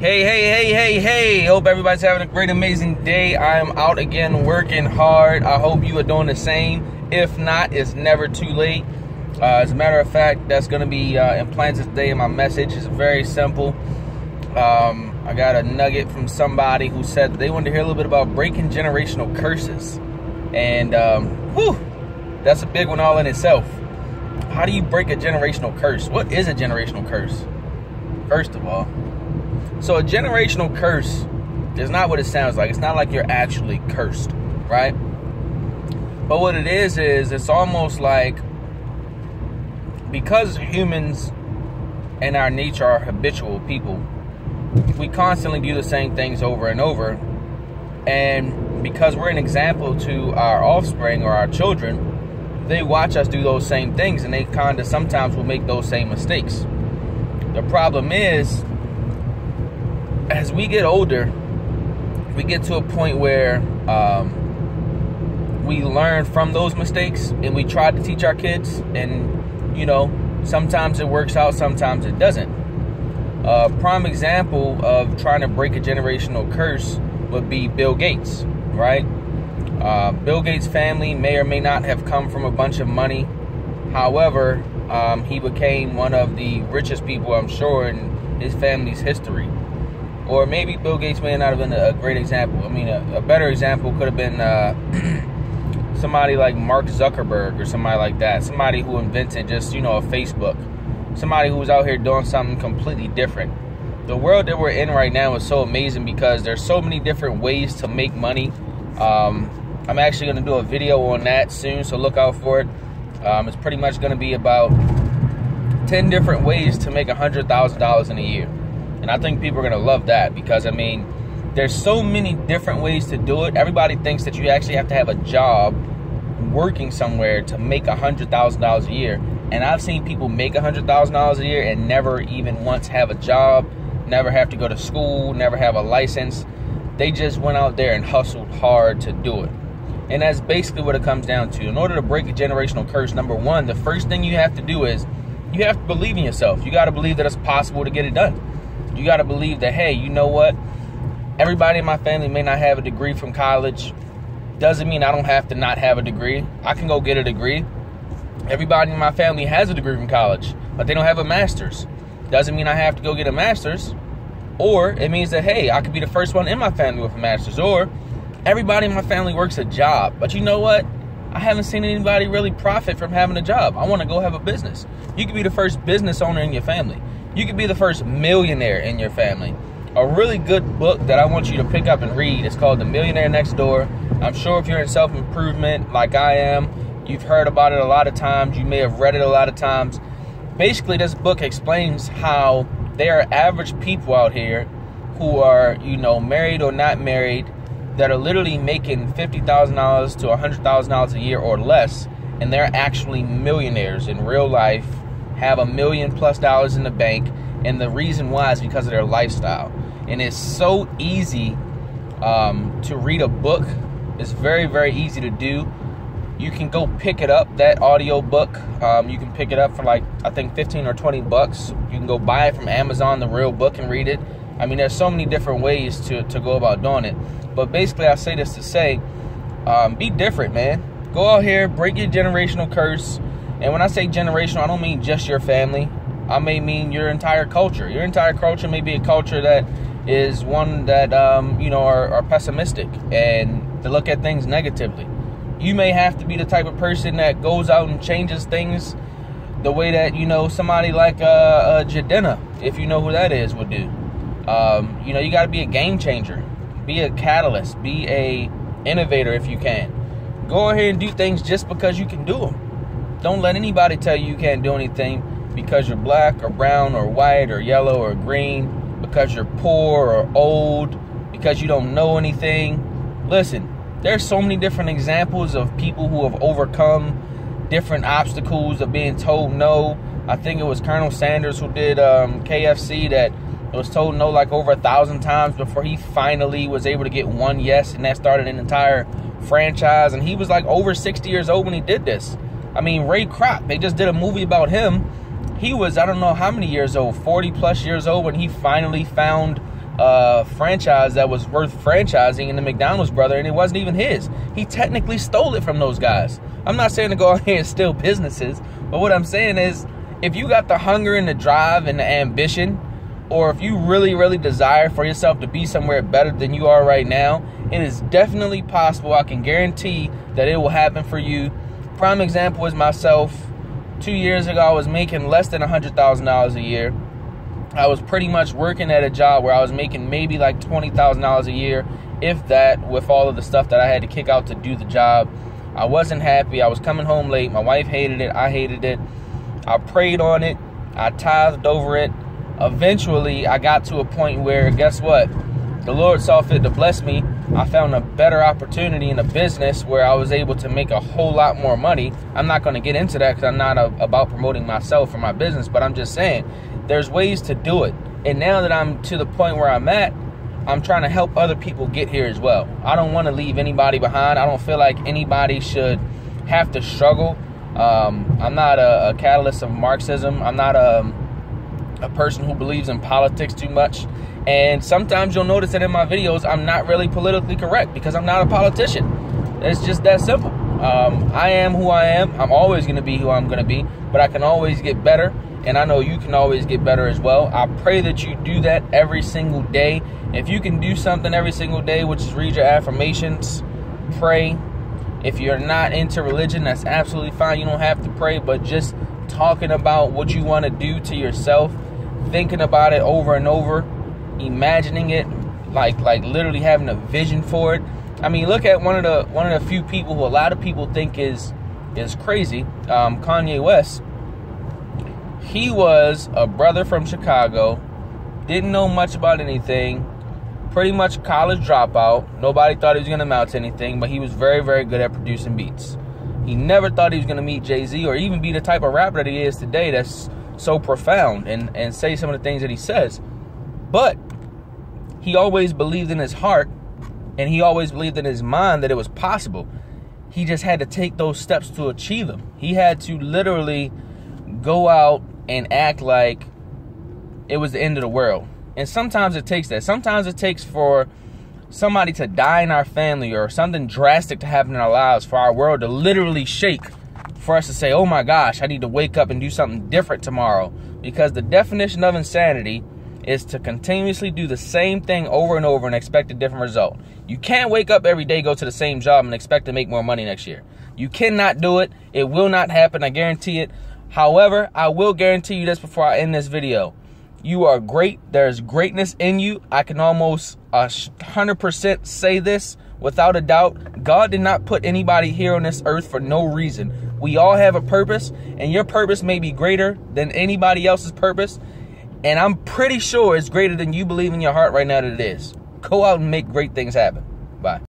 Hey, hope everybody's having a great, amazing day. I am out again working hard. I hope you are doing the same. If not, it's never too late. As a matter of fact, that's going to be implanted today in my message. It's very simple. I got a nugget from somebody who said they wanted to hear a little bit about breaking generational curses. And, that's a big one all in itself. How do you break a generational curse? What is a generational curse? First of all, so a generational curse is not what it sounds like. It's not like you're actually cursed, right? But what it is it's almost like, because humans and our nature are habitual people, we constantly do the same things over and over. And because we're an example to our offspring or our children, they watch us do those same things, and they kind of sometimes will make those same mistakes. The problem is, as we get older, we get to a point where we learn from those mistakes, and we try to teach our kids, and sometimes it works out, sometimes it doesn't. Prime example of trying to break a generational curse would be Bill Gates, right? Bill Gates' family may or may not have come from a bunch of money. However, he became one of the richest people, I'm sure, in his family's history. Or maybe Bill Gates may not have been a great example. I mean, a better example could have been somebody like Mark Zuckerberg or somebody like that. Somebody who invented just, a Facebook. Somebody who was out here doing something completely different. The world that we're in right now is so amazing because there's so many different ways to make money. I'm actually going to do a video on that soon, so look out for it. It's pretty much going to be about 10 different ways to make $100,000 in a year. And I think people are going to love that because, there's so many different ways to do it. Everybody thinks that you actually have to have a job working somewhere to make $100,000 a year. And I've seen people make $100,000 a year and never even once have a job, never have to go to school, never have a license. They just went out there and hustled hard to do it. And that's basically what it comes down to. In order to break a generational curse, number one, the first thing you have to do is you have to believe in yourself. You got to believe that it's possible to get it done. You got to believe that, hey, you know what? Everybody in my family may not have a degree from college. Doesn't mean I don't have to not have a degree. I can go get a degree. Everybody in my family has a degree from college, but they don't have a master's. Doesn't mean I have to go get a master's. Or it means that, hey, I could be the first one in my family with a master's. Or everybody in my family works a job. But you know what? I haven't seen anybody really profit from having a job. I want to go have a business. You could be the first business owner in your family. You could be the first millionaire in your family. A really good book that I want you to pick up and read is called The Millionaire Next Door. I'm sure if you're in self-improvement like I am, you've heard about it a lot of times. You may have read it a lot of times. Basically, this book explains how there are average people out here who are, married or not married, that are literally making $50,000 to $100,000 a year or less, and they're actually millionaires in real life, have $1 million+ in the bank, and the reason why is because of their lifestyle. And it's so easy to read a book. It's very, very easy to do. You can go pick it up, that audio book. You can pick it up for I think 15 or 20 bucks. You can go buy it from Amazon, the real book, and read it. There's so many different ways to go about doing it. But basically, I say this to say, be different, man. Go out here, break your generational curse. And when I say generational, I don't mean just your family. I may mean your entire culture. Your entire culture may be a culture that is one that, are pessimistic and to look at things negatively. You may have to be the type of person that goes out and changes things the way that, somebody like Jadena, if you know who that is, would do. You got to be a game changer. Be a catalyst. Be a innovator if you can. Go ahead and do things just because you can do them. Don't let anybody tell you can't do anything because you're black or brown or white or yellow or green, because you're poor or old, because you don't know anything. Listen, there's so many different examples of people who have overcome different obstacles of being told no. I think it was Colonel Sanders who did KFC that was told no over 1,000 times before he finally was able to get one yes, and that started an entire franchise. And he was over 60 years old when he did this. Ray Kroc, they just did a movie about him. He was, I don't know how many years old, 40 plus years old, when he finally found franchise that was worth franchising in the McDonald's brother, and it wasn't even his. He technically stole it from those guys. I'm not saying to go out here and steal businesses, but what I'm saying is, if you got the hunger and the drive and the ambition, or if you really, really desire for yourself to be somewhere better than you are right now, it is definitely possible. I can guarantee that it will happen for you. Prime example is myself. 2 years ago, I was making less than $100,000 a year. I was pretty much working at a job where I was making maybe like $20,000 a year, if that, with all of the stuff that I had to kick out to do the job. I wasn't happy. I was coming home late. My wife hated it. I hated it. I prayed on it. I tithed over it. Eventually, I got to a point where, guess what? The Lord saw fit to bless me. I found a better opportunity in a business where I was able to make a whole lot more money. I'm not going to get into that because I'm not about promoting myself or my business, but I'm just saying there's ways to do it. And now that I'm to the point where I'm at, I'm trying to help other people get here as well. I don't want to leave anybody behind. I don't feel like anybody should have to struggle. I'm not a catalyst of Marxism. I'm not a person who believes in politics too much. And sometimes you'll notice that in my videos, I'm not really politically correct because I'm not a politician. It's just that simple. I am who I am. I'm always going to be who I'm going to be, but I can always get better. And I know you can always get better as well. I pray that you do that every single day. If you can do something every single day, which is read your affirmations, pray. If you're not into religion, that's absolutely fine. You don't have to pray, but just talking about what you want to do to yourself, thinking about it over and over, imagining it, like literally having a vision for it. I mean, look at one of the few people who a lot of people think is crazy, Kanye West. He was a brother from Chicago, didn't know much about anything, pretty much college dropout. Nobody thought he was going to amount to anything, but he was very, very good at producing beats. He never thought he was going to meet Jay-Z or even be the type of rapper that he is today that's so profound and say some of the things that he says. But he always believed in his heart, and he always believed in his mind that it was possible. He just had to take those steps to achieve them. He had to literally go out and act like it was the end of the world. And sometimes it takes that. Sometimes it takes for somebody to die in our family or something drastic to happen in our lives for our world to literally shake, for us to say, oh my gosh, I need to wake up and do something different tomorrow. Because the definition of insanity is to continuously do the same thing over and over and expect a different result. You can't wake up every day, go to the same job, and expect to make more money next year. You cannot do it. It will not happen. I guarantee it. However, I will guarantee you this before I end this video. You are great. There's greatness in you. I can almost 100% say this without a doubt. God did not put anybody here on this earth for no reason. We all have a purpose, and your purpose may be greater than anybody else's purpose. And I'm pretty sure it's greater than you believe in your heart right now that it is. Go out and make great things happen. Bye.